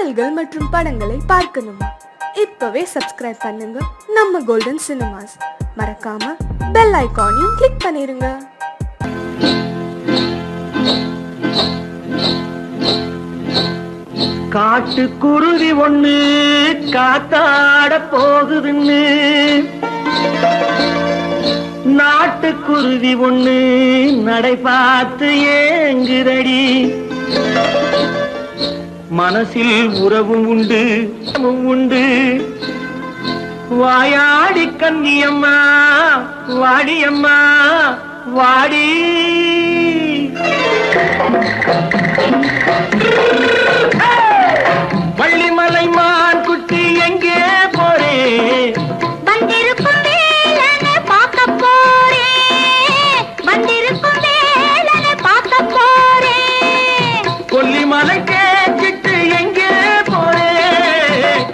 பாடல்கள் மற்றும் படங்களை பார்க்கணுமா? இப்பவே சப்ஸ்கிரைப் பண்ணுங்க நம்ம கோல்டன் சினிமாஸ். மறக்காம பெல் ஐகானையும் கிளிக் பண்ணிருங்க. காட்டு குருவி ஒண்ணு காத்தாட போகுதுன்னு நாட்டுக்குருவி ஒண்ணு நடை பார்த்து ஏங்குதடி. மனசில் உறவும் உண்டு வாயாடி கன்னியம்மா வாடியம்மா வாடி. வள்ளிமலை மான் குட்டி எங்கே போறே? வந்திருக்கும் வேலனை பார்க்க போறேன், வந்திருக்கும் வேலனை பார்க்க போறேன். கொல்லிமலை கேச்சிட்டு எங்கே போறே?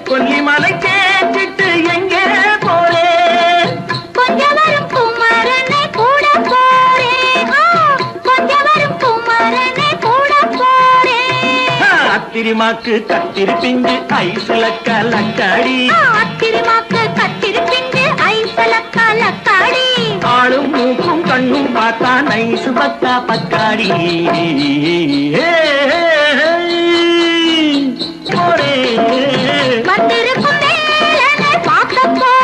கொல்லிமலை கேச்சிட்டு எங்கே போறே? கொஞ்சம் வரும் குமரனை கூட போறேன், கொஞ்சம் வரும் குமரனை கூட போறேன். அத்திரிமாக்கு கத்திரி பிஞ்சு ஐசுல கலக்காடி, அத்திரிமாக்கு கத்திரி பிஞ்சு ஐசுல கலக்காடி. ஆளும் மூக்கும் கண்ணும் பார்த்தா நைசு பக்கா பக்காடி. போரே வந்திருக்கும் வேலனை பார்க்க போறேன்.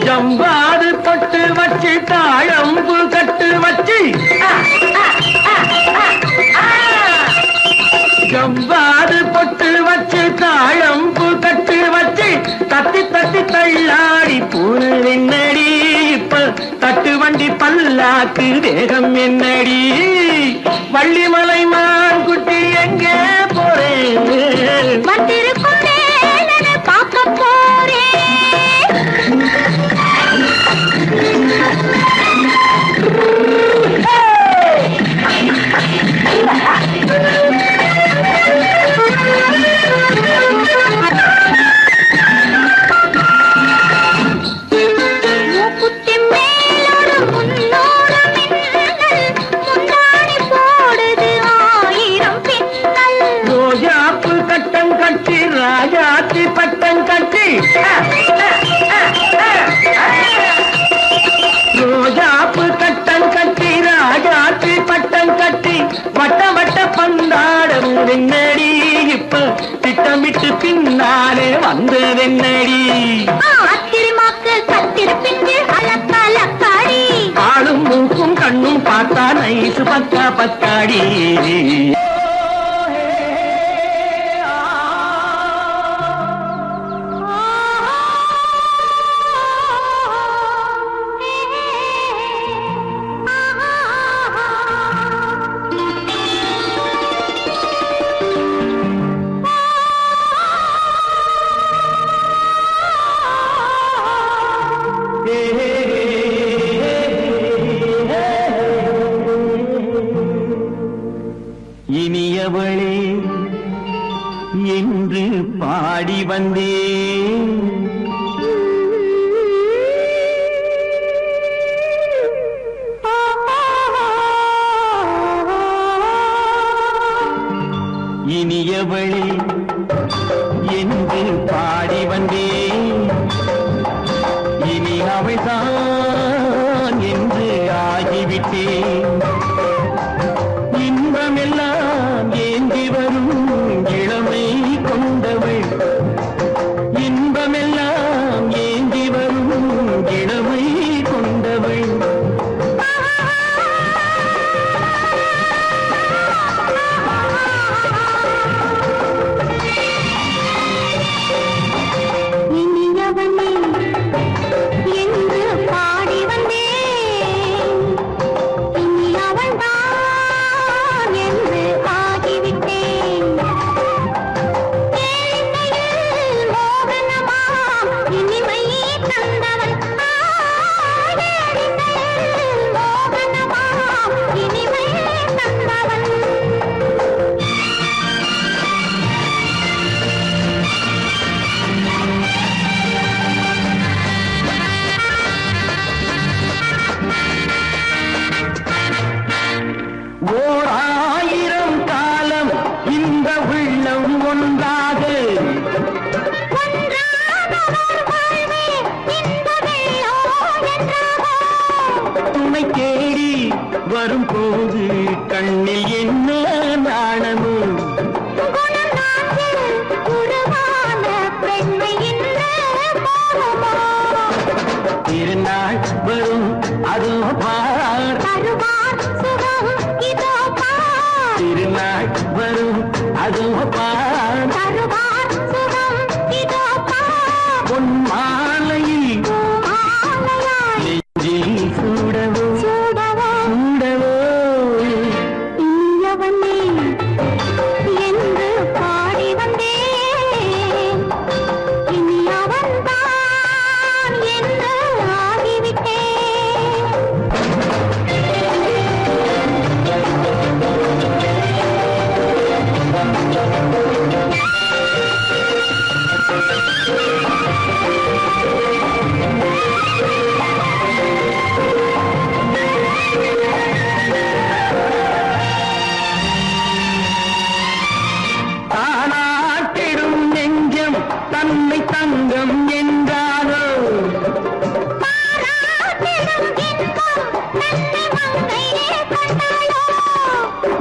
ஜம்பாது பொட்டு வச்சு தாழம்பு கட்டு வச்சு, ஜம்பாது பொட்டு வச்சு தாழம்பு கட்டு வச்சு தத்தி தத்தி தள்ளாடி பூனு என்னடி. இப்ப தட்டு வண்டி பல்லாக்கு வேகம் என்னடி? வள்ளிமலை மான் குட்டி எங்கே போறேன்? வந்திருக்கும் வேலனை பார்க்க போறேன். மூக்குத்தி மேலோடு முன்னோடு மின்னல், முந்தாணி போடுது ஆயிரம் பின்னல். ரோஜாப்பு கட்டம் கட்டி ராஜாத்தி பட்டம் கட்டி, ரோஜாப்பு கட்டம் கட்டி ராஜாத்தி பட்டம் கட்டி வட்ட வட்ட பந்தாடம் வெண்ணடி. இப்ப திட்டமிட்டு பின்னாலே வந்ததென்னடி? அத்திரிமாக்கு கத்திரி பிஞ்சு அலக்காடி. ஆளும் மூக்கும் கண்ணும் பார்த்தா நைசு பக்கா பக்காடி. இனியவளே என்று பாடி வந்தேன், இனியவளே என்று பாடி வந்தேன். இனி அவள்தான் என்று ஆகிவிட்டேன். இன்பமெல்லாம் ஏந்தி வரும் இளமை கொண்டவள், இன்பமெல்லாம் ஏந்தி வரும் இளமை கொண்டவள். இனியவனே வரும்போது கண்ணில் என்ன நாணமோ திருநாள் வரும் அதோ பார் திருநாள் வரும் அதோ பார் பொன் மாலையில் நெஞ்சில் சூடவோ சூடவோ என்று பாடி வந்தேன் இனி அவன்தான் என்று ஆகிவிட்டேன் தானாட்டிடும் நெஞ்சம் தன்னை தங்கம் என்றாரோ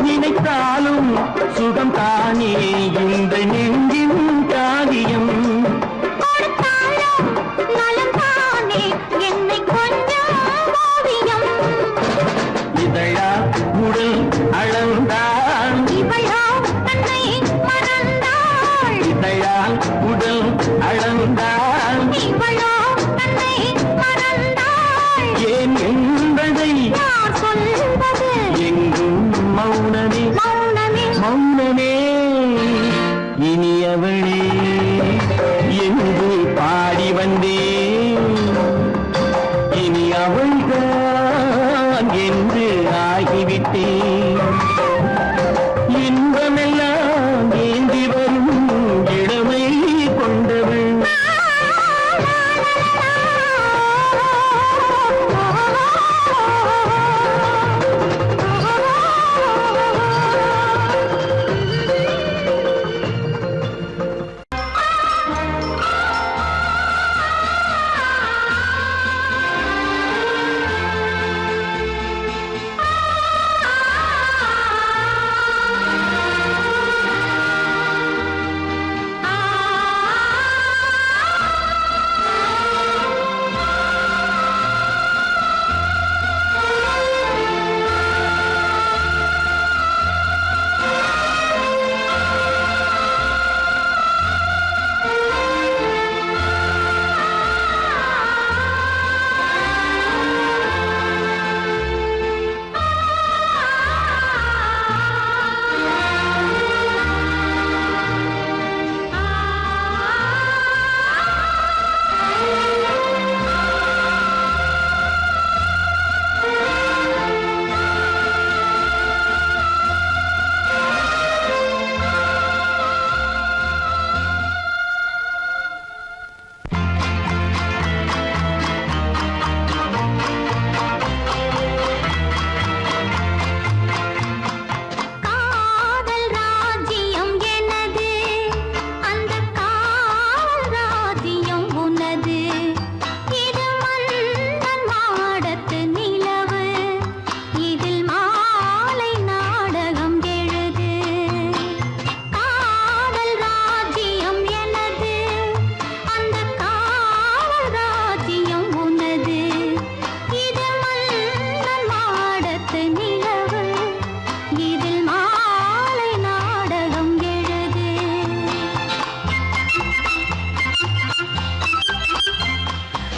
நினைத்தாலும் சுகம் தானே இந்த நெஞ்சின் காரியம் இதழா உடல் அளந்தான் இதழால் உடல் அளந்தான் ஏன் என்பதை எங்கும் மௌனமே மௌனமே இனியவளே என்று பாடி வந்தேன் இனி அவள்தான் என்று ஆகிவிட்டேன் இன்பமெல்லாம் ஏந்தி வரும் இளமை கொண்டவள்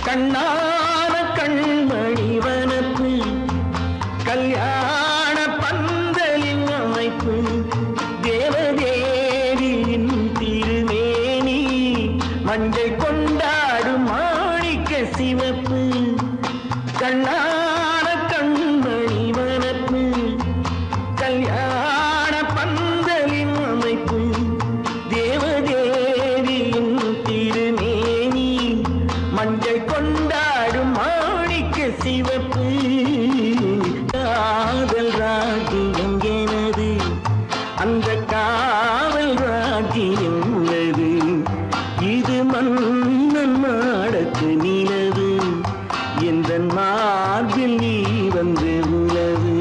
கண்ணான கண்மணி வனப்பு கல்யாண பந்தலின் அமைப்பு தேவதேவியின் திருமேனி மஞ்சள் கொண்டாடும் மாணிக்க சிவப்பு கண்ணான கண்மணி வனப்பு கல்யாண பந்தலின் அமைப்பு தேவதேவியின் திருமேனி மஞ்சள் கொண்டாடும் மாணிக்க சிவப்பு காதல் ராஜ்யம் எனது அந்த காவல் ராஜ்யம் உள்ளது இது மன்னன் மாடத்து நிலவு எந்த மார்பில் நீ வந்து உலவு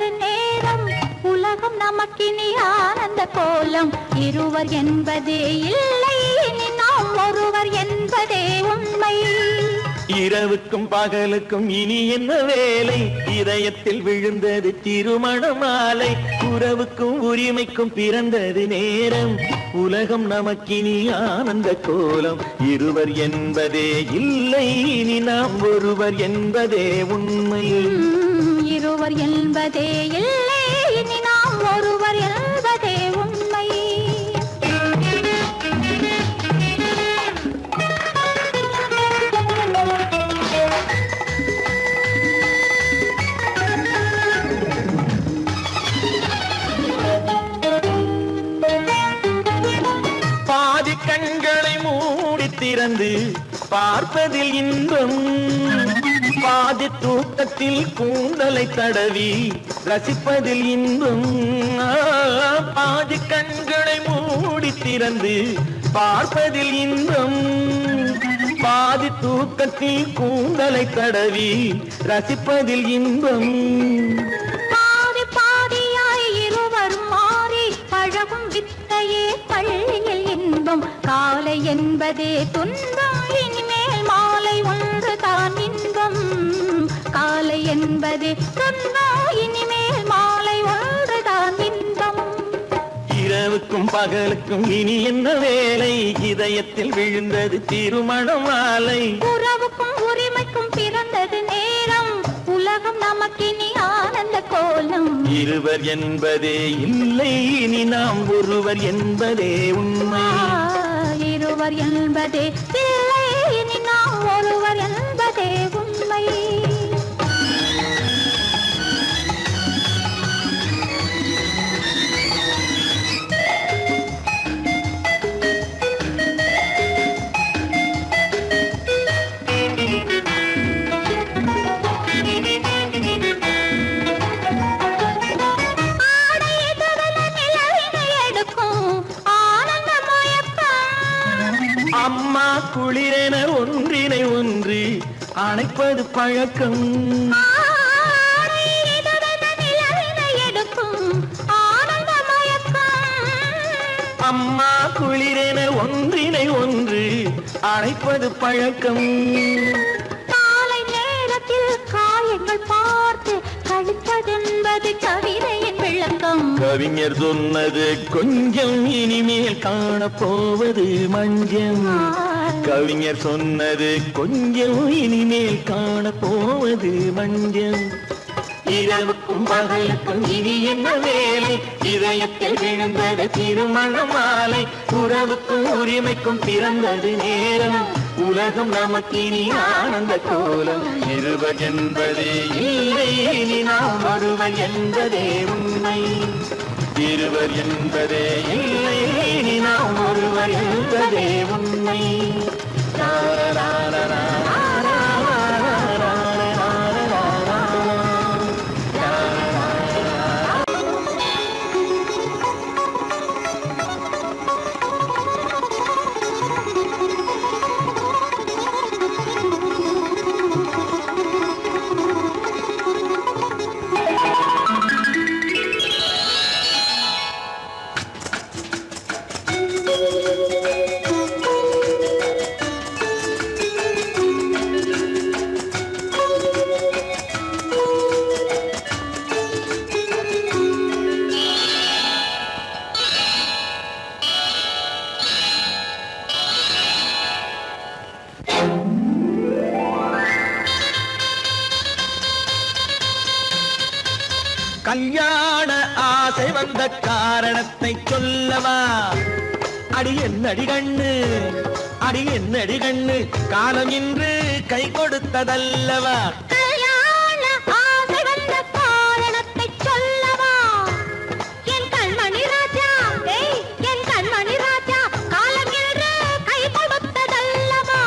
பிறந்தது நேரம் உலகம் நமக்கினி ஆனந்த கோலம் இருவர் என்பதே இல்லை இனி நாம் ஒருவர் என்பதே உண்மை இரவுக்கும் பகலுக்கும் இனி என்ன வேலை இதயத்தில் விழுந்தது திருமண மாலை உறவுக்கும் உரிமைக்கும் பிறந்தது நேரம் உலகம் நமக்கினி ஆனந்த கோலம் இருவர் என்பதே இல்லை இனி நாம் ஒருவர் என்பதே உண்மை இருவர் என்பதே இல்லை இனி நாம் ஒருவர் என்பதே உண்மை பாதி கண்களை மூடி திறந்து பார்ப்பதில் இன்பம் பாதி தூக்கத்தில் கூந்தலை தடவி ரசிப்பதில் இன்பம் பாதி கண்களை மூடி திறந்து பார்ப்பதில் இன்பம் பாதி தூக்கத்தில் கூந்தலை தடவி ரசிப்பதில் இன்பம் பாதி பாதியாய் இருவர் மாறி பழகும் வித்தையே பள்ளியில் இன்பம் காலை என்பதே துன்பம் இனிமேல் மாலை ஒன்று தான் இன்பம் காலை என்பதே துன்பம் இனிமேல் மாலை ஒன்று தான் இன்பம் இரவுக்கும் பகலுக்கும் இனி என்ன வேலை இதயத்தில் விழுந்தது திருமண மாலை உறவுக்கும் உரிமைக்கும் பிறந்தது நேரம் உலகம் நமக்கினி ஆனந்த கோலம் இருவர் என்பதே இல்லை இனி நாம் ஒருவர் என்பதே உண்மை இருவர் என்பதே இல்லை இனி நாம் ஒருவர் என்பதே உண்மை அம்மா குளிரென ஒன்றினை ஒன்று அணைப்பது பழக்கம் அம்மா குளிரென ஒன்றினை ஒன்று அணைப்பது பழக்கம் காலை நேரத்தில் காயங்கள் பார்த்து கழிப்பதென்பது கவிதையின் விளக்கம் கவிஞர் சொன்னது கொஞ்சம் இனிமேல் காணப்போவது மஞ்சம் கவிஞர் சொன்னது கொஞ்சம் இனிமேல் காணப்போவது மஞ்சம் இரவுக்கும் பகலுக்கும் இனி என்ன வேலை இதயத்தில் விழுந்தது திருமண மாலை உறவுக்கும் உரிமைக்கும் பிறந்தது நேரம் உலகம் நமக்கினி ஆனந்த கோலம் இருவர் என்பதே இல்லை இனி நாம் ஒருவர் என்பதே உண்மை இருவர் என்பதே இல்லை இனி நாம் ஒருவர் என்பதே உண்மை கல்யாண ஆசை வந்த காரணத்தை சொல்லவா அடி என்னடி கண்ணு அடி என்னடி கண்ணு காலம் இன்று கை கொடுத்ததல்லவா கல்யாண ஆசை வந்த காரணத்தை சொல்லவா என் கண்மணி ராஜா என் கண்மணி ராஜா காலம் என்று கை கொடுத்ததல்லவா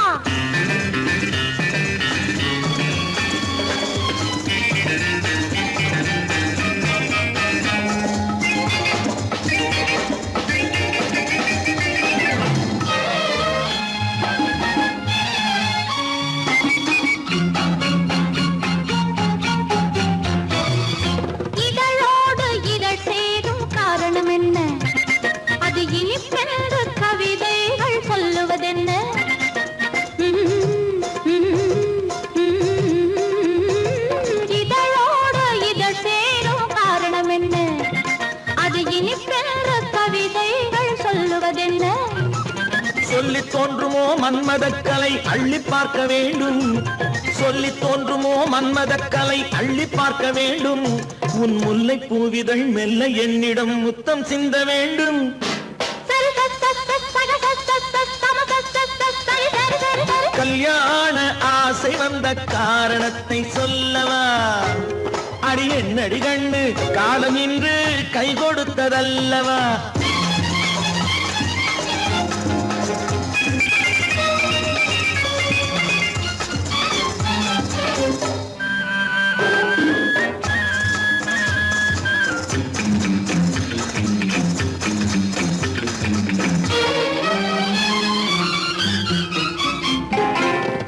மன்மதக்கலை அள்ளி பார்க்க வேண்டும், சொல்லி தோன்றுமோ மன்மதக்கலை அள்ளி பார்க்க வேண்டும். உன் முல்லை பூவிதழ் மெல்ல என்னிடம் முத்தம் சிந்த வேண்டும். கல்யாண ஆசை வந்த காரணத்தை சொல்லவா? அடி என்னடி கண்ணு காலம் இன்று கை கொடுத்ததல்லவா?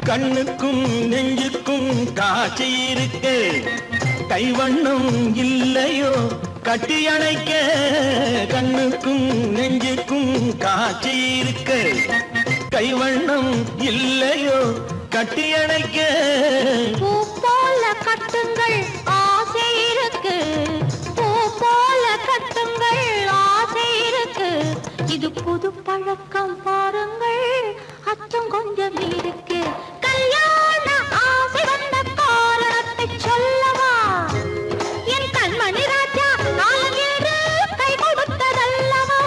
கண்ணுக்கும் நெஞ்சுக்கும் காட்சி இருக்கு, கைவண்ணம் இல்லையோ கட்டி அணைக்க. கண்ணுக்கும் நெஞ்சுக்கும் காட்சி இருக்கு, கைவண்ணம் இல்லையோ கட்டி அணைக்க. பூ போல கட்டுங்கள் ஆசை இருக்கு, பூ போல கட்டுங்கள் ஆசை இருக்கு. இது புது பழக்கம் பாருங்கள், அச்சம் கொஞ்சம் இருக்கு. கல்யாண ஆசை வந்த காரணத்தை சொல்லவா? என் கண்மணி ராஜா காலம் என்று கை கொடுத்ததல்லவா?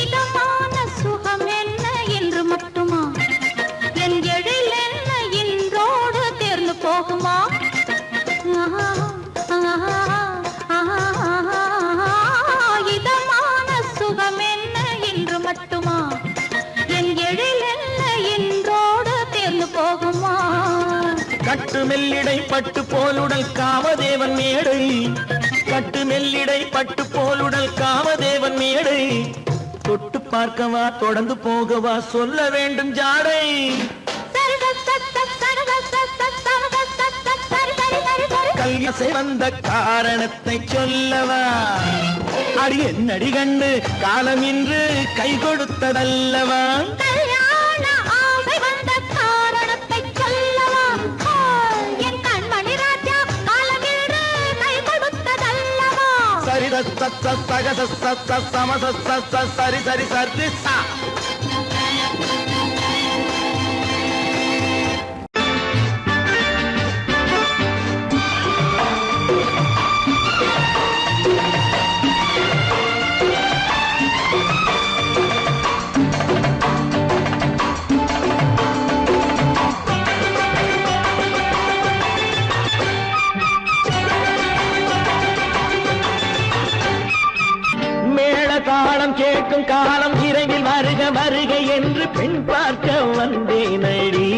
இதமான சுகம் என்ன என்று மட்டுமா? என் எழில் என்ன இன்றோடு தேர்ந்து போகுமா? இதமான சுகம் என்ன என்று மட்டுமா? என் எழில் என்ன இன்றோடு தேர்ந்து போகுமா? கட்டு மெல்லிடை பட்டு போலுடல் காமதேவன் மேடை, கட்டு மெல்லிடை பட்டு போலுடல் காமதேவன் மேடை. தொட்டு பார்க்கவா தொடர்ந்து போகவா சொல்ல வேண்டும் ஜாடை. கல்யாசை வந்த காரணத்தை சொல்லவா? அடி என்னடி கண்டு காலம் இன்று கை கொடுத்ததல்லவா? கல்யாண ஆசை வந்த காரணத்தை சொல்லவா? என் கண்மணி ராஜா காலம் என்று கை கொடுத்ததல்லவா? சரி சக சம சரி சரி சரி சா. தாளம் கேட்கும் காலம் விரைவில் வருக வருக என்று பெண் பார்க்க வந்தேனடி.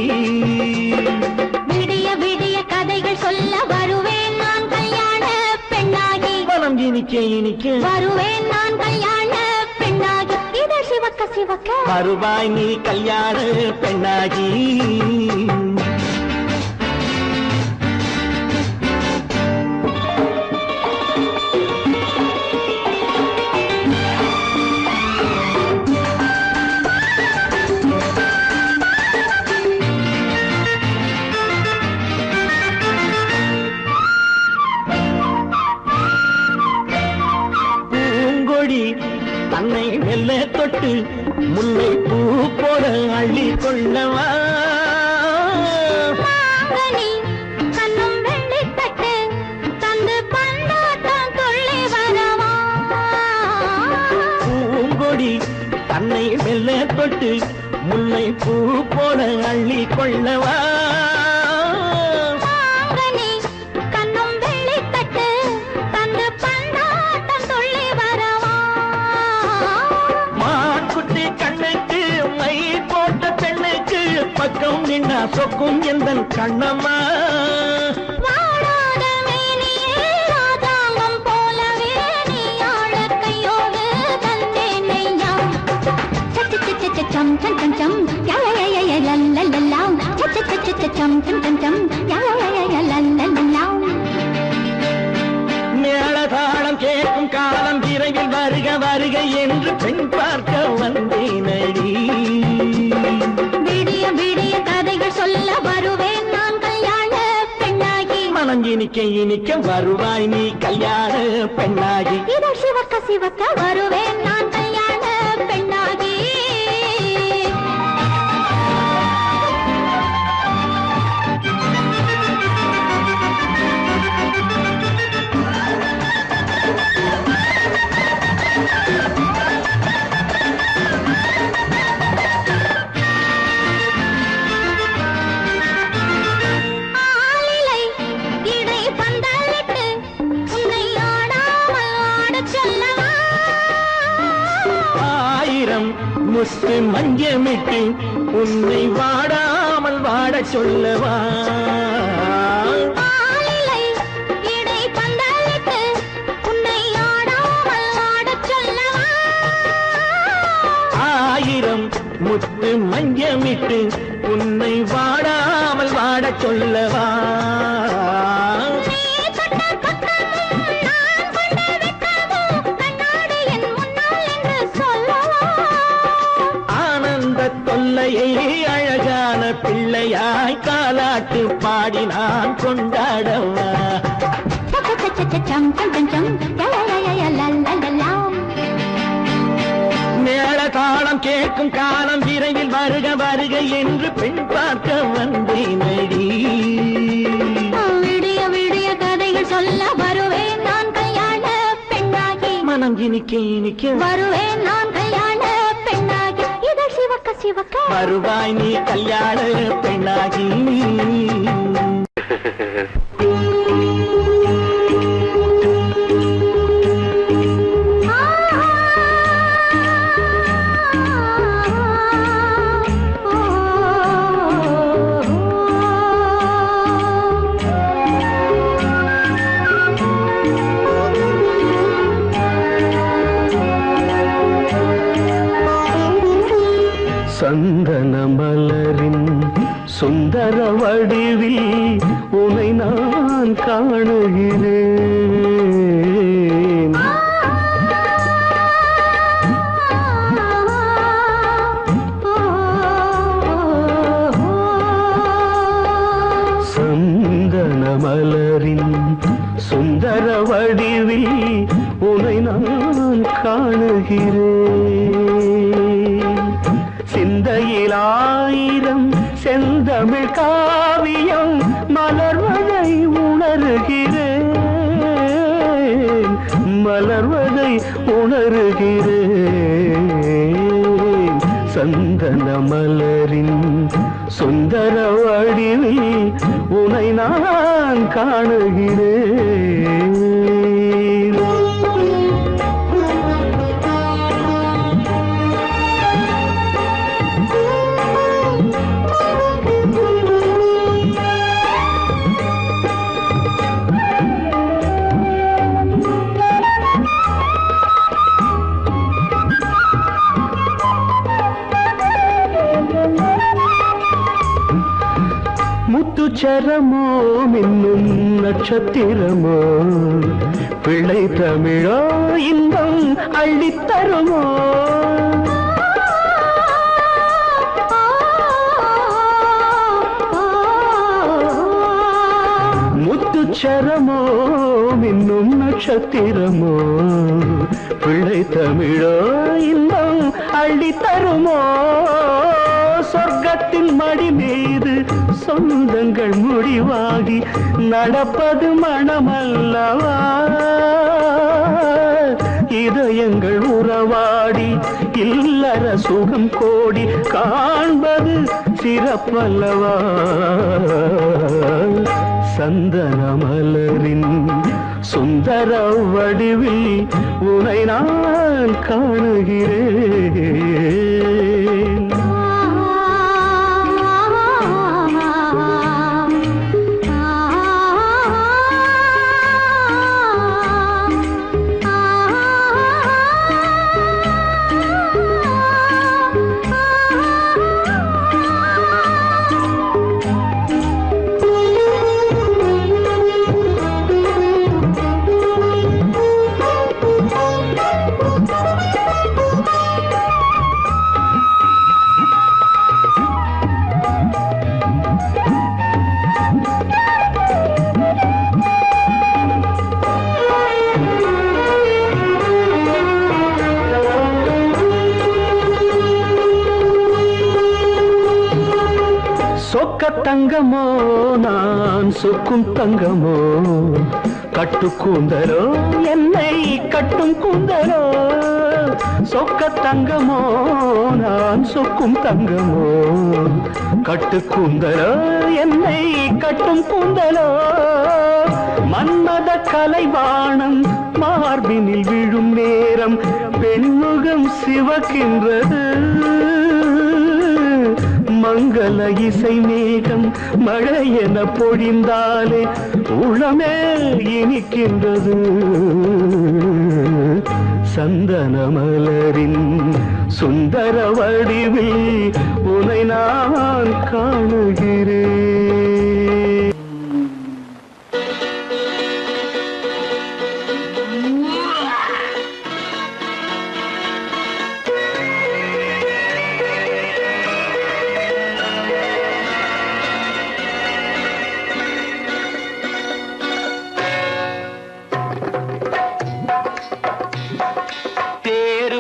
விடிய விடிய கதைகள் சொல்ல வருவேன் நான் கல்யாண பெண்ணாகி. மனம் இனிக்க இனிக்க வருவேன் நான் கல்யாண பெண்ணாகி. இது சிவக்க சிவக்க வருவாய் நீ கல்யாண பெண்ணாகி. தன்னை மெல்ல தொட்டு முல்லை பூ போல அள்ளி கொள்ளவா? கண்ணும் வெள்ளி தட்டு தந்து பந்தாட்டம் துள்ளி வரவா? பூங்கொடி தன்னை மெல்ல தொட்டு முல்லை பூ போல அள்ளி கொள்ளவா? பக்கம் நின்னா சொக்கும் எந்தன் கண்ணம்மா. வாழாத மேனியே ராதாங்கம் போலவே நீ ஆழ கையோடு தந்தேனையா. சச்ச சச்ச சம் சம் சம் சம் யா யா யா யா லல்லல்லா. சச்ச சச்ச சம் சம் சம் சம் யா யா யா யா லல்லல்லா. மேளதாளம் கேட்கும் காலம் வருகை என்று பெண் பார்க்க வந்தேனடி. விடிய விடிய கதைகள் சொல்ல வருவேன் நான் கல்யாண பெண்ணாகி. மனம் இனிக்க இனிக்க வருவாய் நீ கல்யாண பெண்ணாகி. இதழ் சிவக்க சிவக்க வருவேன் நான் கல்யாண பெண்ணாகி. ஆளிலை இடை பந்தலிட்டு உன்னை ஆடாமல் ஆடச் சொல்லவா? ஆயிரம் முத்து மஞ்சமிட்டு உன்னை வாடாமல் வாடச் சொல்லவா? ஆளிலை இடை பந்தலிட்டு உன்னை ஆடாமல் ஆடச் சொல்லவா? ஆயிரம் முத்து மஞ்சமிட்டு உன்னை வாடாமல் வாடச் சொல்லவா? நீ தொட்ட பக்கமும் நான் கொண்ட வெட்கமும் கண்ணாடி என் முன்னால் என்று சொல்லவா? ஆனந்த தொல்லையை அழகான பிள்ளையாய் காலாட்டு பாடி நான் கொண்டாடவா? சம் சம் சம் சம் லலலலலலலலலாம். மேள தாளம் கேட்கும் காலம் விரைவில் வருக வருக என்று பெண் பார்க்க வந்தேனடி. விடிய விடிய கதைகள் சொல்ல வருவேன் நான் கல்யாண பெண்ணாகி. மனம் இனிக்க இனிக்க வருவேன் நான் கல்யாண பெண்ணாகி. இதழ் சிவக்க சிவக்க வருவாய் நீ கல்யாண பெண்ணாகி. சந்தன மலரின் சுந்தர வடிவில் உனை நான் காணுகிறேன். சந்தன மலரின் சுந்தர வடிவில் உனை நான் காணுகிறேன். சிந்தையில் ஆயிரம் செந்தமிழ் காவியம் மலர்வதை உணர்கிறேன். மலர்வதை உணர்கிறேன். சந்தன மலரின் சுந்தர வடிவில் உனை நான் காணுகிறேன். முத்துச்சரமோ மின்னும் நட்சத்திரமோ பிள்ளை தமிழோ இன்பம் அள்ளித்தருமோ? முத்துச்சரமோ மின்னும் நட்சத்திரமோ பிள்ளை தமிழோ இன்பம் அள்ளித்தருமோ? சொர்க்கத்தின் மடி மீது சொந்தங்கள் முடிவாகி நடப்பது மனமல்லவா? இதயங்கள் உறவாடி இல்லற சுகம் கோடி காண்பது சிறப்பல்லவா? சந்தன மலரின் சுந்தர வடிவில் உனை நான் காணுகிறேன். சொக்க தங்கமோ நான் சொக்கும் தங்கமோ கட்டு கூந்தலோ என்னை கட்டும் கூந்தலோ சொக்க தங்கமோ நான் சொக்கும் தங்கமோ கட்டு கூந்தலோ என்னை கட்டும் கூந்தலோ மன்மத கலைவாணம் மார்பினில் விழும் நேரம் பெண்முகம் சிவக்கின்றது மங்கள இசை மேகம் மழை என பொழிந்தாலே உளமே இனிக்கின்றது சந்தன மலரின் சுந்தர வடிவில் உனை நான் காணுகிறேன்.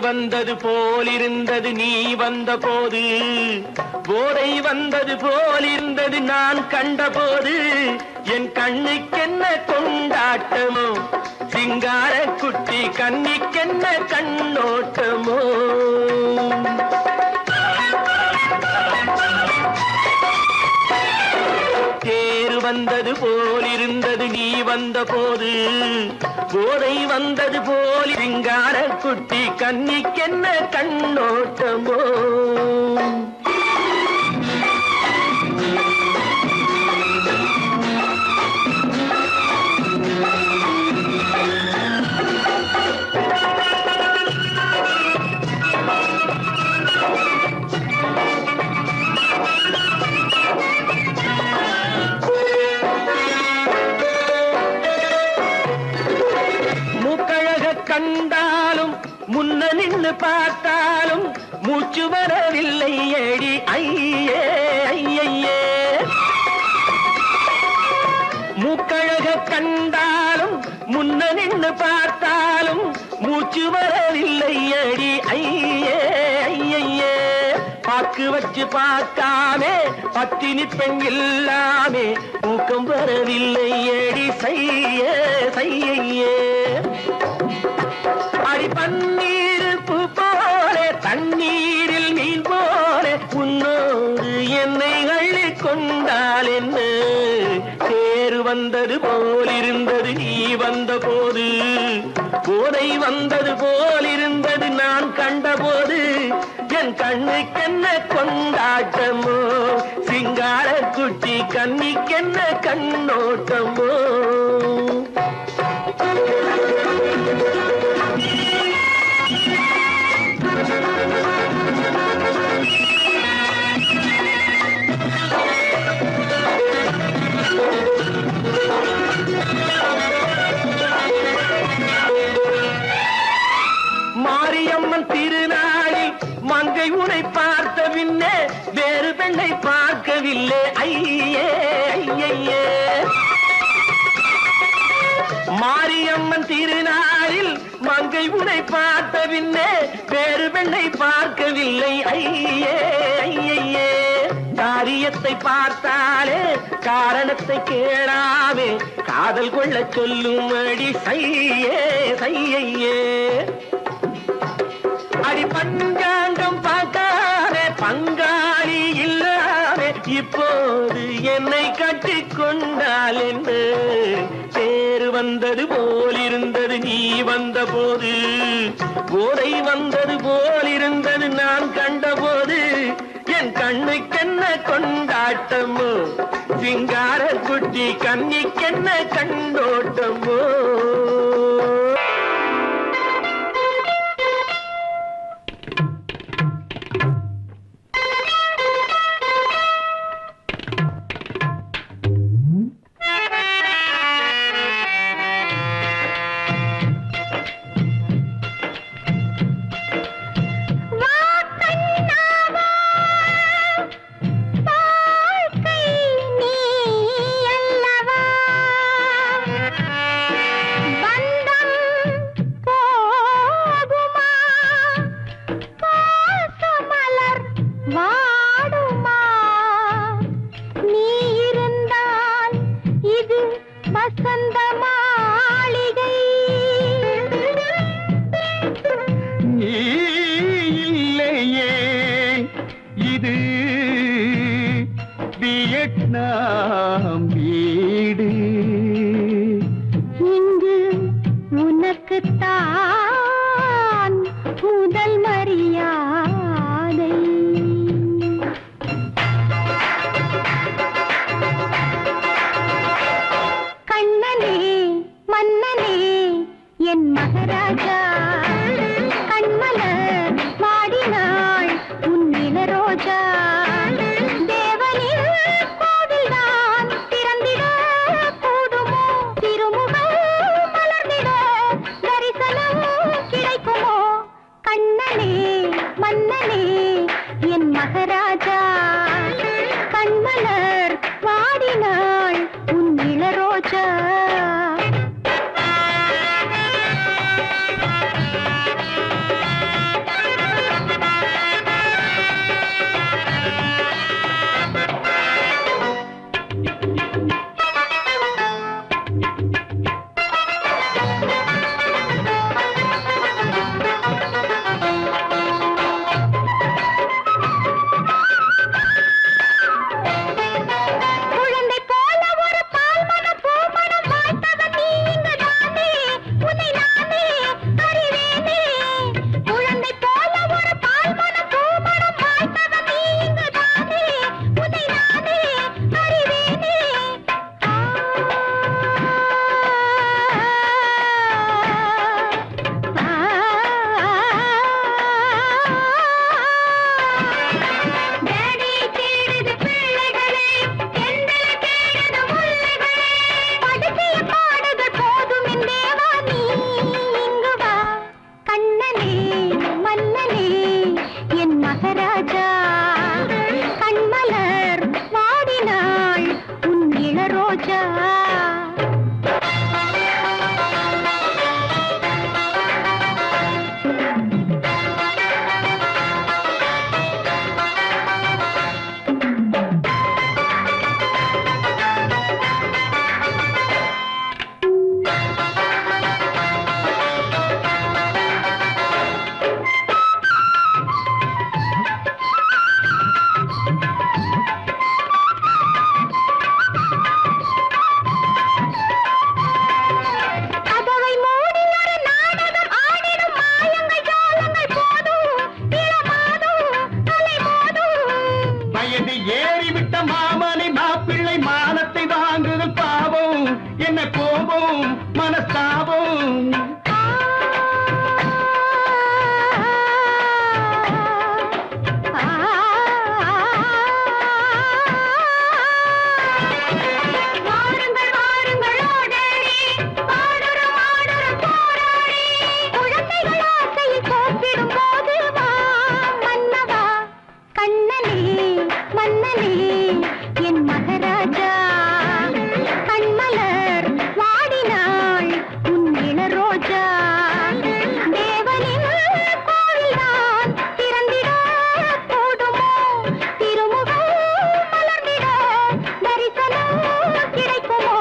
வந்தது போலிருந்தது நீ வந்த போது போதை வந்தது போலிருந்தது நான் கண்டபோது என் கண்ணுக்கென்ன கொண்டாட்டமோ சிங்கார குட்டி கண்ணிக்கென்ன கண்ணோட்டமோ தேர் வந்தது போலிருந்தது நீ வந்த போது போதை வந்தது போல் சிங்கார குட்டி கண்ணிக்கென்ன கண்ணோட்டமோ கண்டாலும் முன்ன நின்று பார்த்தாலும் மூச்சு வரவில்லை ஏடி ஐயே ஐயே மூக்கழக கண்டாலும் முன்ன நின்று பார்த்தாலும் மூச்சு வரவில்லை ஏடி ஐயே ஐயே பாக்கு வச்சு பார்க்காமே பத்தினி பெண் இல்லாமே ஊக்கம் வரவில்லை ஏடி செய்ய செய்யே அடி பன்னீர் பூ போலே தண்ணீரில் மீன் போலே உன்னோடு என்னை அள்ளி கொண்டால் என்ன தேர் வந்தது போலிருந்தது நீ வந்த போது போதை வந்தது போலிருந்தது நான் கண்டபோது என் கண்ணுக்கென்ன கொண்டாட்டமோ சிங்கார குட்டி கண்ணிக்கென்ன கண்ணோட்டமோ மாரியம்மன் திருநாளில் மங்கை உனை பார்த்த பின்னே வேறு பெண்ணை பார்க்கவில்லை ஐயே ஐயே மாரியம்மன் திருநாளில் மங்கை உனை பார்த்த பின்னே வேறு பெண்ணை பார்க்கவில்லை ஐயே ஐயே காரியத்தை பார்த்தாலே காரணத்தை கேளாமே காதல் கொள்ள சொல்லும்படி செய்யே செய்யே அடி பஞ்சாங்கம் பார்க்காதே பங்காளி இல்லாமே இப்போது என்னை கட்டி கொண்டால் என்ன தேர் வந்தது போலிருந்தது நீ வந்த போது போதை வந்தது போலிருந்தது நான் கண்டபோது என் கண்ணுக்கென்ன கொண்டாட்டமோ சிங்கார குட்டி கண்ணிக்கென்ன கண்டோட்டமோ பந்தம் நாம் வீடு இங்கு உனக்குத்தான் முதல் மரியாதை. கண்ணனே மன்னனே என் மகாராஜா, கண்மலர் வாடினாள் உன் இளரோஜா. தேவனின் கோவில்தான் திறந்திட கூடுமோ, திருமுகம் மலர்ந்திட தரிசனம் கிடைக்குமோ. கண்ணனே மன்னனே என் மகாராஜா, கண்மலர் வாடினாள் உன் இளரோஜா. குழந்தை போல ஒரு பால்மணம் பூமணம் வாய்த்தவன் நீ இங்குதானே, உன்னை நானே அறிவேனே. குழந்தை போல ஒரு பால்மணம் பூமணம் வாய்த்தவன் நீ இங்குதானே, உன்னை நானே அறிவேனே. டேடி தேடுது பிள்ளைகளே, எந்தல தேடுது முல்லைகளே. படுத்திய பாடுகள் போதும் என் தேவா, நீ இங்கு வா. கண்ணனே மன்னனே என் மகாராஜா, கண்மலர் வாடினாள் உன் இளரோஜா. கதவை மூடி ஒரு நாடகம் ஆடிடும் மாயங்கள் ஜாலங்கள் போதும், இளமாதும் அலைமோதும். வயது ஏறிவிட்ட மாமனை மாப்பிள்ளை மானத்தை வாங்குதல் பாவம், என்ன கோபம் மனஸ்தாபம். வாருங்கள் வாருங்கள் ஓடடி, ஆடுறோம் ஆடுறோம் போராடி. குழந்தைகள் ஆசையை போக்கிடும் போது வா மன்னவா. கண்ணனே மன்னனே என் மகாராஜா, கண்மலர் வாடினாள் உன் இளரோஜா. தேவனின் கோவில்தான் திறந்திட கூடுமோ, திருமுகம் மலர்ந்திட தரிசனம் கிடைக்குமோ.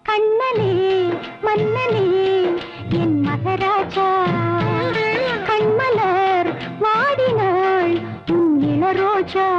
கண்ணனே மன்னனே என் மகாராஜா, கண்மலர் வாடினாள் உன் இளரோஜா.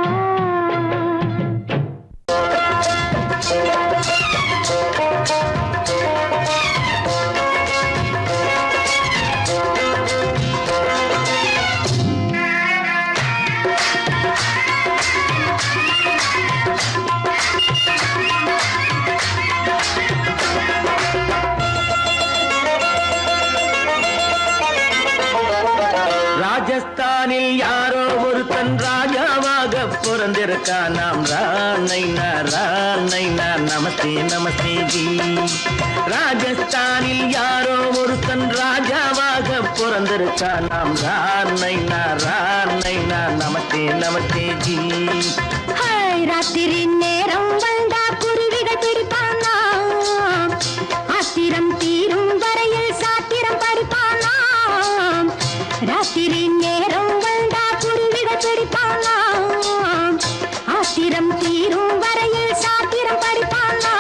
ராஜஸ்தானில் யாரோ ஒருத்தன் ராஜாவாக பிறந்திருக்கான். நாம் ராணைனா ராணைனா நமஸ்தே நமஸ்தே ஜி. ராஜஸ்தானில் யாரோ ஒருத்தன் ராஜாவாக பிறந்திருக்கான். நாம் ராணைனா ராணைனா நமஸ்தே நமஸ்தே ஜி. ஹாய், ராத்திரி நேரம் வந்தா குருவிகள் பிடிப்பானா, ஆத்திரம் தீரும் வரையில் சாத்திரம் படிப்பானா. ராத்திரி நேரம் வந்தா குருவிகள் பிடிப்பானா, ஆத்திரம் தீரும் வரையில் சாத்திரம் படிப்பானா.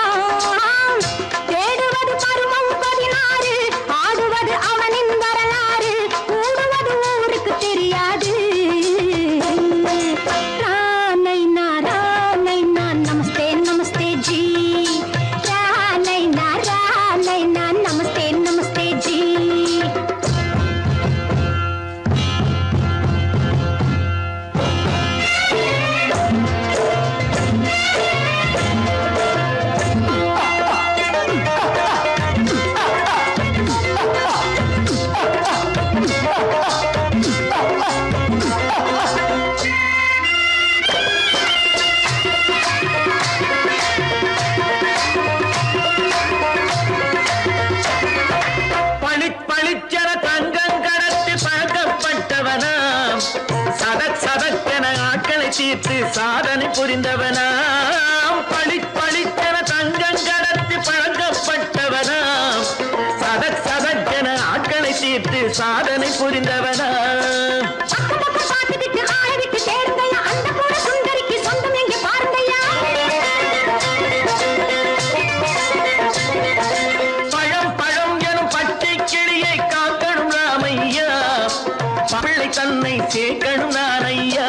தேடுவது பருவம் 16, ஆடுவது அவனின் வரலாறு, கூடுவது ஊருக்கு தெரியாது. ராணைனா ராணைனா நமஸ்தே நமஸ்தே சதக் சதக்கென ஆட்களை தீர்த்து சாதனை புரிந்தவனாம். பளிப்பளிக்கென தங்கம் கடத்தி பழக்கப்பட்டவனாம். சதக் சதக்கென ஆட்களை தீர்த்து சாதனை புரிந்தவனாம். பழம் பழம் எனும் பச்சை கிளியை காக்கணும் ராமையா. பிள்ளை தன்னை சேர்க்கணும் நானையா.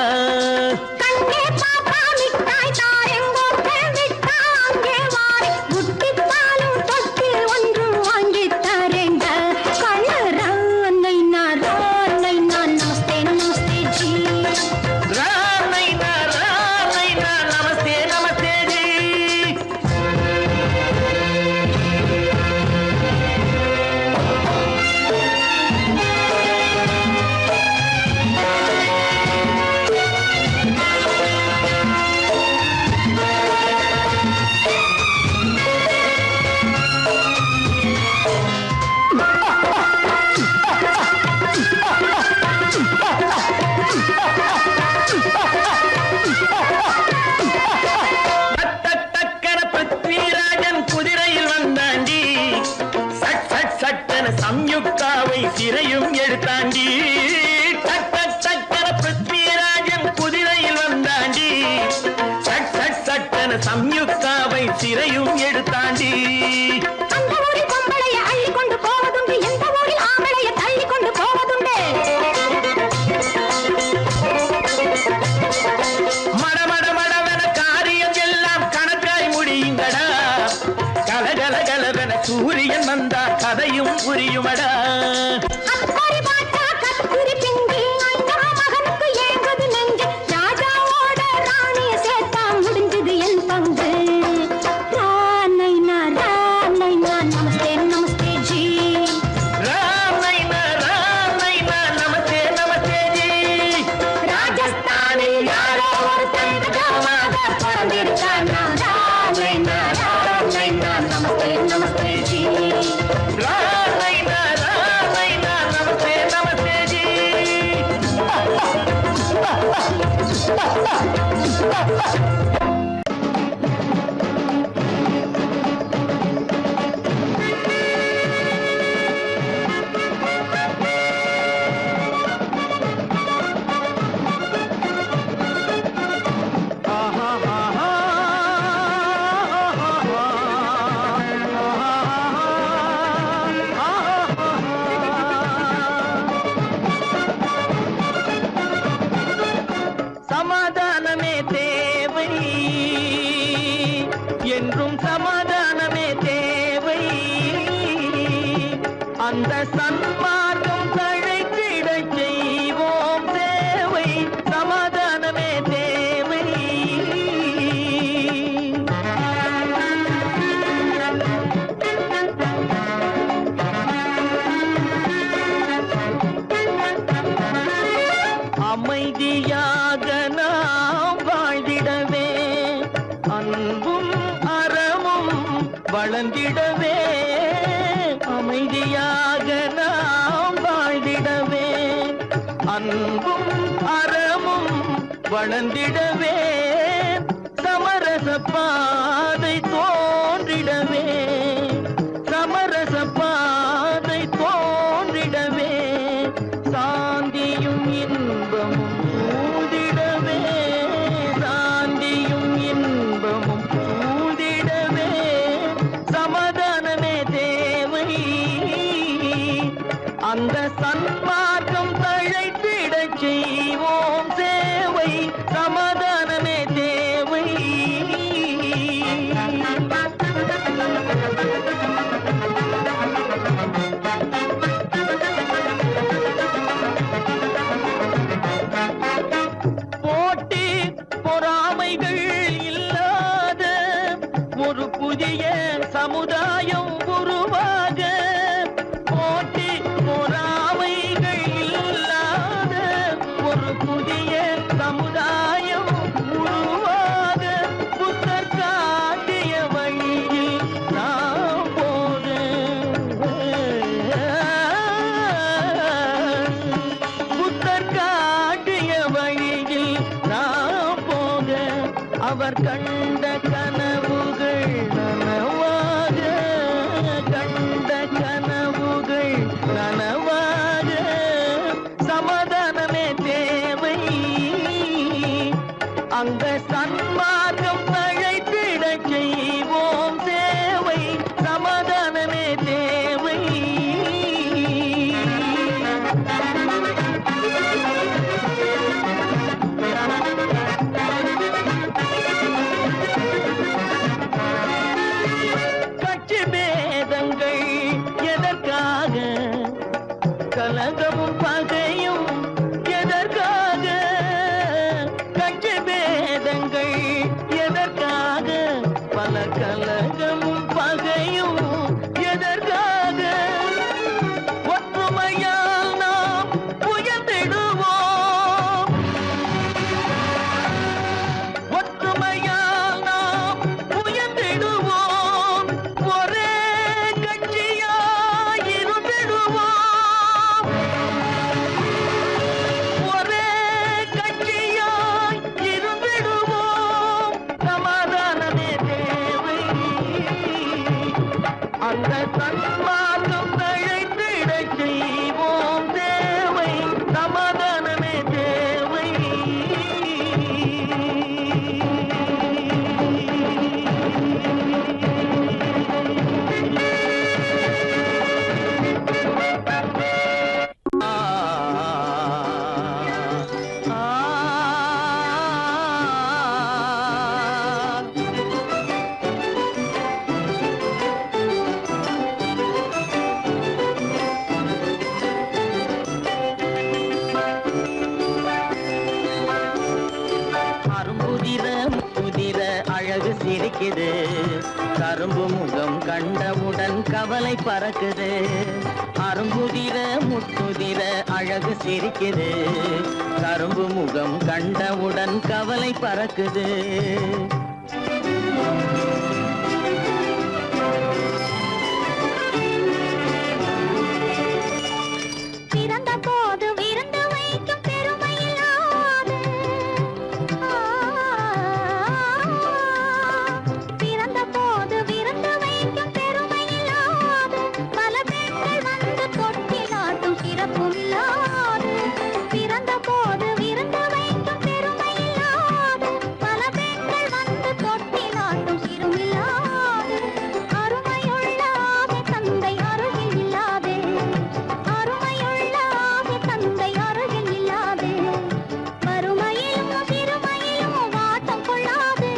சம்யுக்தாவை சிறையும் எடுத்தாண்டி. டக் டக் டக்கன பிருத்விராஜன் குதிரையில் வந்தாண்டி. சட் சட் சட்டன சம்யுக்தாவை சிறையும் எடுத்தாண்டி. மடமட மடவென காரியம் எல்லாம் கணக்காய் முடியுங்கடா. கலகல கலவென சூரியன் வந்தா கதையும் புரியுமடா. சமாதானமே தேவை என்றும் சமாதானமே தேவை. அந்த சன்மார்க்கம் தழைத்திட செய்வோம் சேவை. சமாதானமே தேவை. அமைதியாக நாம் வாழ்ந்திடவே, அன்பும் அறமும் வளர்ந்திடவே. அமைதியாக நாம் வாழ்ந்திடவே, அன்பும் அறமும் வளர்ந்திடவே. சமரச பாதை தோன்றிடவே, சமரச பாதை தோன்றிடவே. சாந்தியும் இன்பமும் சூழ்ந்திடவே, சாந்தியும் இன்பமும் சூழ்ந்திடவே. சமாதானமே தேவை. அந்த சன்மார்க்கம் தழைத்திடச் செய்வோம் சேவை. சமாதானமே தேவை. போட்டி பொறாமைகள் இல்லாத ஒரு புதிய சமுதாயம் உருவாக. போட்டி பொறாமைகள் இல்லாத ஒரு புதிய சமுதாயம் உருவாக. புத்தர் காட்டிய வழியில் நாம் போக. புத்தர் காட்டிய அவர் கண்ட கனவுகள் நனவாக, கண்ட கனவுகள் நனவாக, சமாதானமே தேவை. அங்க சன்மார்க்கம் தழைத்திடச் செய்வோம் சேவை, சமாதானமே தேவை. கட்சி பேதங்கள் எதற்காக, கலகமும் பகையும் எதற்காக, கட்சி பேதங்கள் எதற்காக, பல கலகமும் பகையும் எதற்காக, ஒற்றுமையால் நாம் உயர்ந்திடுவோம், ஒற்றுமையால் நாம் உயர்ந்திடுவோம், ஒரே கட்சியாய் இருந்திடுவோம், ஒரே கட்சியாய் இருந்திடுவோம், சமாதானமே தேவை. அந்த சன்மார்க்கம் தழைத்திடச் செய்வோம் தேவை, சமாதானமே தேவை. அரும்புதிர முதிர அழகு சிரிக்குது, கரும்பு முகம் கண்டவுடன் கவலை பறக்குது. அரும்புதிர முத்துதிர அழகு சிரிக்குது, கரும்பு முகம் கண்டவுடன் கவலை பறக்குது. பிறந்த போது விருந்து வைக்கும் பெருமையில்லாது, பிறந்த போது விருந்து வைக்கும் பெருமையில்லாது, பல பெண்கள் வந்து தொட்டிலாட்டும் சிறப்பும் இல்லாது. பிறந்த போது விருந்து வைக்கும் பெருமையில்லாது, பல பெண்கள் வந்து தொட்டிலாட்டும் சிறுமில்லாது. அருமையுள்ள ஆவி தந்தை அருகில் இல்லாதே, அருமையுள்ள ஆவி தந்தை அருகில் இல்லாதே, வறுமையிலும் சிறுமையிலும் வாட்டம் கொள்ளாது,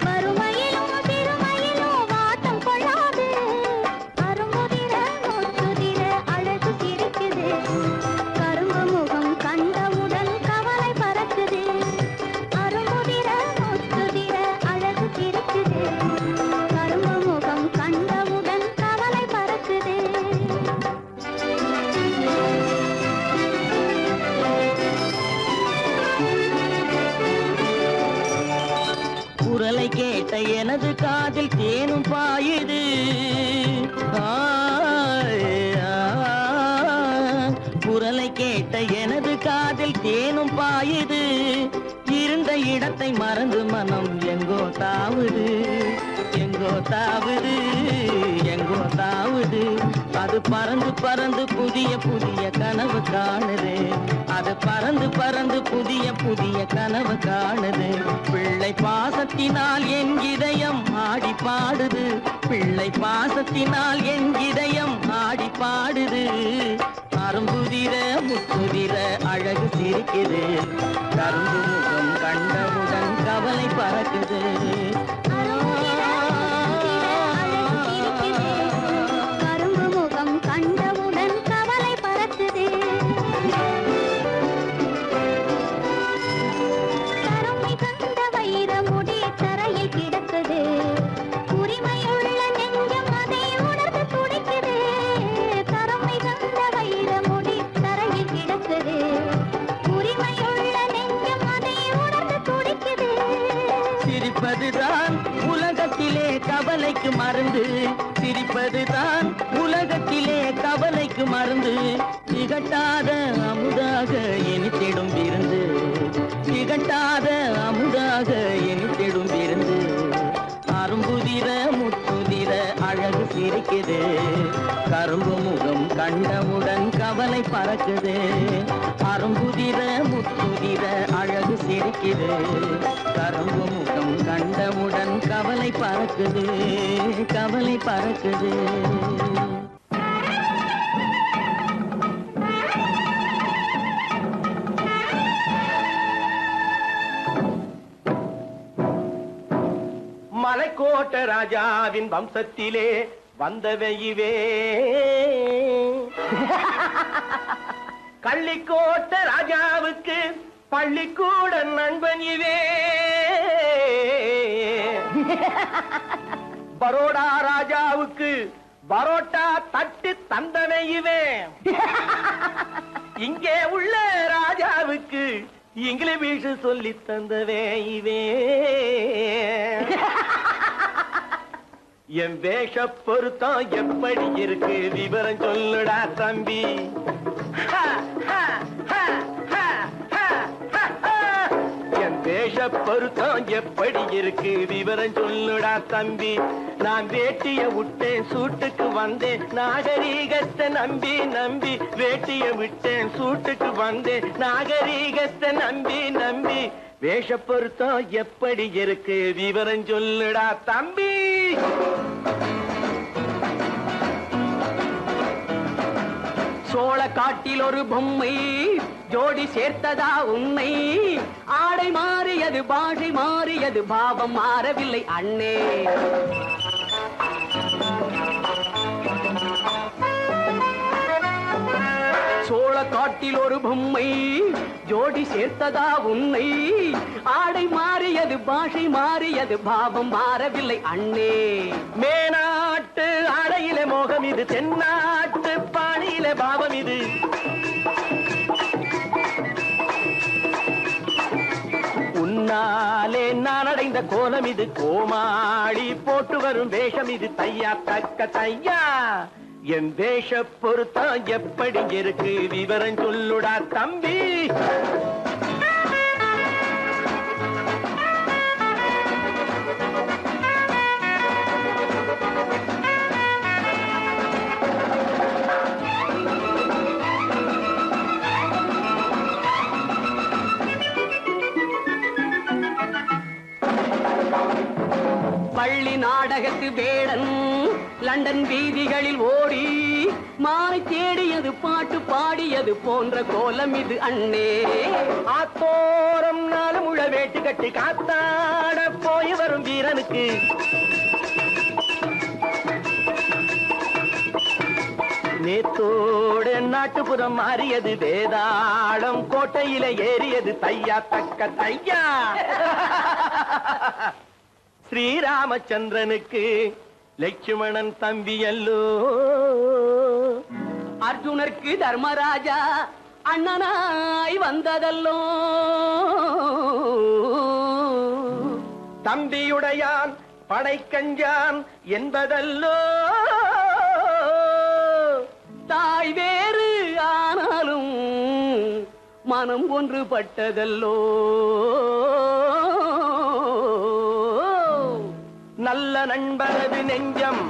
வறுமையிலும் சிறுமையிலும் வாட்டம் கொள்ளாது. அரும்புதிர முத்துதிர அழகு சிரிக்குது, கரும்பு முகம் கண்டவுடன் கவலை பறக்குது. அரும்புதிர முத்துதிர அழகு சிரிக்குது, கரும்பு முகம் கண்டவுடன் கவலை பறக்குது. குரலை கேட்ட எனது காதில் தேனும் பாயுது. குரலை கேட்ட எனது காதில் தேனும் பாயுது. இருந்த இடத்தை மறந்து மனம் எங்கோ தாவுது, எங்கோ தாவுது, எங்கோ தாவுது. அது பறந்து பறந்து புதிய புதிய கனவு காணுது, அது பறந்து பறந்து புதிய புதிய கனவு காணுது. பிள்ளை பாசத்தினால் என் இதயம் ஆடி பாடுது, பிள்ளை பாசத்தினால் என் இதயம் ஆடி பாடுது. அரும்புதிர முத்துதிர அழகு சிரிக்குது, கரும்பு முகம் கண்டவுடன் கவலை பறக்குது. கரும்பு முகம் கண்டவுடன் கவலை பறக்குது. கருமை கண்ட வைர முடி தரையில் கிடக்குது, உரிமையுள்ள நெஞ்சம் அதை உணர்ந்து துடிக்குது. கருமை கண்ட வைர முடி தரையில் கிடக்குது, உரிமையுள்ள நெஞ்சம் அதை உணர்ந்து துடிக்குது. சிரிப்பதுதான் உலகத்திலே கவலைக்கு மருந்து, சிரிப்பதுதான் உலகத்திலே கவலைக்கு மருந்து. திகட்டாத அமுதாக இனித்திடும் விருந்து, திகட்டாத அமுதாக இனித்திடும் சிரிக்குது கரும்பு முகம் கண்டவுடன் கவலை பறக்குது கவலை பறக்குது. மலைக்கோட்ட ராஜாவின் வம்சத்திலே வந்தவையுவே கள்ளிக்கோட்ட ராஜாவுக்கு பள்ளிக்கூட நண்பன் இவே பரோடா ராஜாவுக்கு பரோட்டா தட்டு தந்தனை இவே இங்கே உள்ள ராஜாவுக்கு இங்கிலீஷ் சொல்லி தந்தவே இவே என் வேஷ பொருத்தம் எப்படி இருக்கு விவரம் சொல்லுடா தம்பி. என் வேஷ பொருத்தம் எப்படி இருக்கு விவரம் சொல்லுடா தம்பி. நான் வேட்டிய விட்டேன் சூட்டுக்கு வந்தேன் நாகரீகத்தை நம்பி நம்பி வேட்டிய விட்டேன் சூட்டுக்கு வந்தேன் நாகரீகத்தை நம்பி நம்பி வேஷ பொருத்தம் எப்படி இருக்கு விவரம் சொல்லுடா தம்பி. சோழ காட்டில் ஒரு பொம்மை ஜோடி சேர்த்ததா உண்மை ஆடை மாறியது பாஷை மாறியது பாவம் மாறவில்லை அண்ணே. சோழ காட்டில் ஒரு பொம்மை ஜோடி சேர்த்ததா உன்னை ஆடை மாறியது பாஷை மாறியது பாவம் மாறவில்லை அண்ணே. மேனாட்டு ஆடையில மோகம் இது தென்னாட்டு பாணியில பாவம் இது உன்னாலே நான் அடைந்த கோலம் இது கோமாளி போட்டு வரும் வேஷம் இது தையா தக்க தையா. என் வேஷ பொருத்தம் எப்படி இருக்கு விவரம் சொல்லுடா தம்பி. பள்ளி நாடகத்து வேடன் லண்டன் வீதிகளில் ஓடி மாலை தேடியது பாட்டு பாடியது போன்ற கோலம் இது அண்ணே. ஆத்தோரம் நாலு முழ வேட்டு கட்டி காத்தாட போய் வரும் வீரனுக்கு நேத்தோடு நாட்டுப்புறம் மாறியது வேதாளம் கோட்டையில ஏறியது தையா தக்க தையா. ஸ்ரீராமச்சந்திரனுக்கு லட்சுமணன் தம்பி அல்லோ அர்ஜுனருக்கு தர்மராஜா அண்ணனாய் வந்ததல்லோ தம்பியுடையான் படைக்கஞ்சான் என்பதல்லோ தாய் வேறு ஆனாலும் மனம் ஒன்றுபட்டதல்லோ நல்ல நண்பனது நெஞ்சம்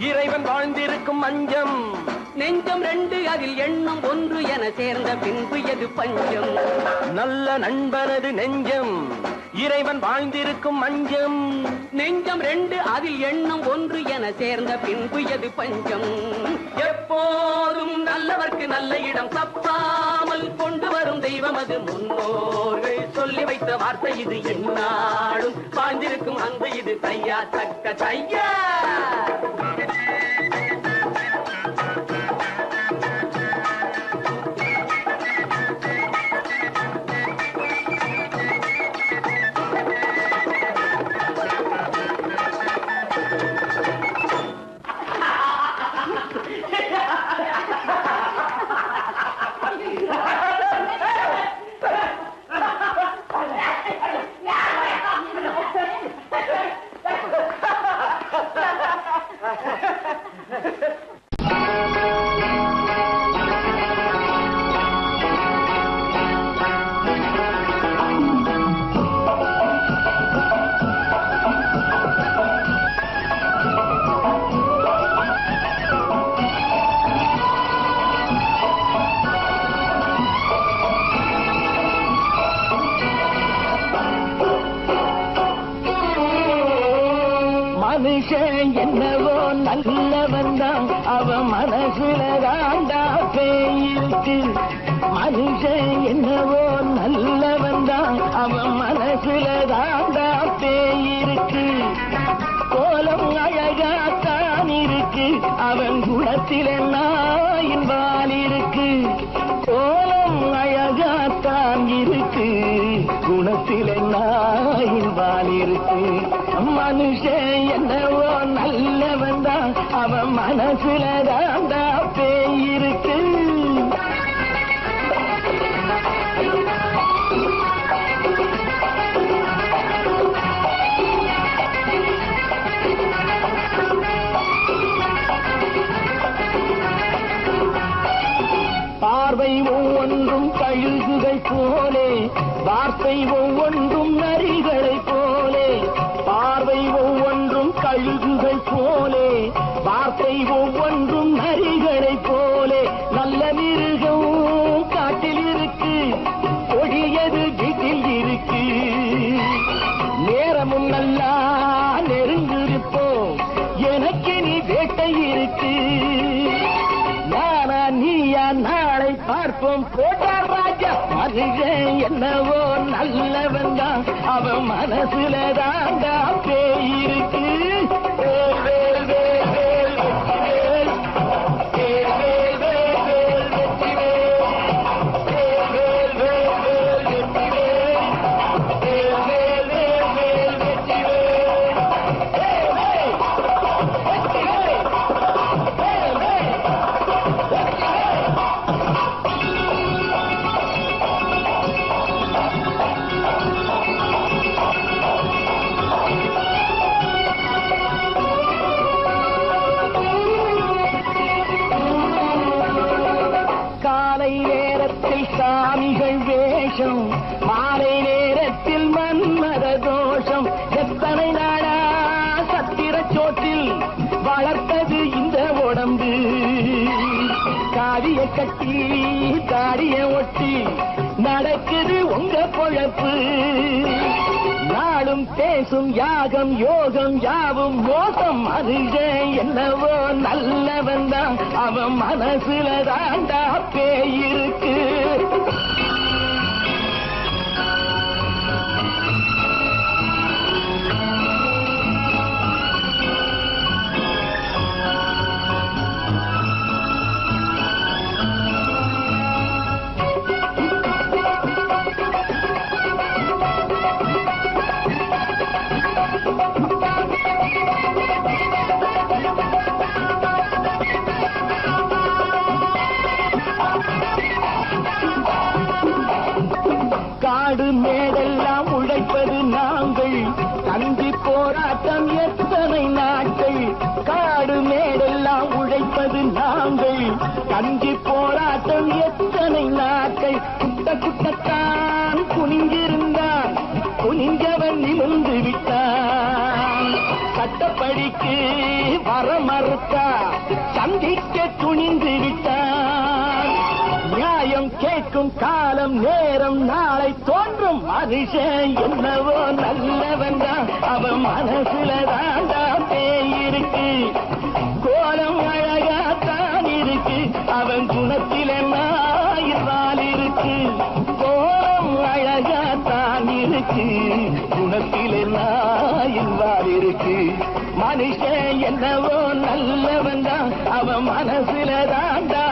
இறைவன் வாழ்ந்திருக்கும் மஞ்சம் நெஞ்சம் ரெண்டு அதில் எண்ணம் ஒன்று என சேர்ந்த பின்பு எது பஞ்சம். நல்ல நண்பனது நெஞ்சம் இறைவன் வாழ்ந்திருக்கும் மஞ்சம் நெஞ்சம் ரெண்டு அதில் எண்ணம் ஒன்று என சேர்ந்த பின்பு எது பஞ்சம். எப்போதும் நல்லவர்க்கு நல்ல இடம் தப்பாமல் கொண்டு வரும் தெய்வம் அது முன்னோர்கள் சொல்லி வைத்த வார்த்தை இது என்னாலும் வாழ்ந்திருக்கும் அந்த இது தையா தக்க தையா. மனுஷன் என்னவோ நல்லவன் தான் அவன் மனசுல தாண்டா பேய் இருக்கு. மனுஷன் என்னவோ நல்லவன் தான் அவன் மனசுல தாண்டா பேய் இருக்கு. கோலம் அழகாத்தான் இருக்கு அவன் குணத்தில நாயின் வால் இருக்கு. கோலம் அழகாத்தான் இருக்கு குணத்தில நாயின் வால் இருக்கு. மனுஷன் என்னவோ நல்லவன் தான் அவன் மனசுல தாண்டா பேய் இருக்கு. பார்வை ஒவ்வொன்றும் கழுகுகை போலே வார்த்தை ஒவ்வொன்றும் நரிகளை போலே. பார்வை ஒவ்வொன்றும் கழுகுகை போலே வார்த்தை ஒவ்வொன்றும் நரிகளை போலே. நல்ல மிருகம் காட்டில் இருக்கு கொடியது வீட்டில் இருக்கு. நேரமும் நல்லா நெருங்கிருப்போம் எனக்கு நீ வேட்டை இருக்கு. நானா நீயா நாளை பார்ப்போம் போட்டார் ராஜா. மனுஷன் என்னவோ நல்லவன் தான் அவன் மனசுல தாண்டா பேய் இருக்கு. வேல் வேல் வேல் வேல் வெற்றிவேல். வேல் வேல் வேல் வேல் வெற்றிவேல். வேல் வேல் வேல் வேல் வெற்றிவேல். வேல் வேல் வேல் வேல் வெற்றிவேல். வேல் வேல் வெற்றிவேல். வேல் வேல். காலை நேரத்தில் சாமிகள் வேஷம் மாலை நேரத்தில் மன்மத தோஷம். எத்தனை நாளா சத்திர சோற்றில் வளர்த்தது இந்த உடம்பு. காவிய கட்டி தாடிய ஒட்டி நடக்குது உங்க பொழப்பு. நாளும் பேசும் யாகம் யோகம் யாவும் மோசம். மனுஷன் என்னவோ நல்லவன் தான் அவன் மனசுல தாண்டா பேய் இருக்கு. காடு மேடெல்லாம் உழைப்பது நாங்கள் கஞ்சி போராட்டம் எத்தனை நாட்கள். காடு மேடெல்லாம் உழைப்பது நாங்கள் கஞ்சி போராட்டம் எத்தனை நாட்கள். குட்ட குட்டத்தான் குனிஞ்சிருந்தான் குனிஞ்சவன் நிமிர்ந்து விட்டான். சட்டப்படிக்கு வர மறுத்தா சந்திக்க துணிந்து விட்டான். நியாயம் கேட்கும் காலம் நேரம் நாளை தோன்றும். மனுஷன் என்னவோ நல்லவன் தான் அவன் மனசுல தாண்டா பேய் இருக்கு. கோலம் அழகாத்தான் இருக்கு அவன் குணத்தில நாயிரால் இருக்கு. கோலம் அழகாத்தான் இருக்கு குணத்தில நாயிரால் இருக்கு. மனுஷன் என்னவோ நல்லவன் தான் அவன் மனசுல தாண்டா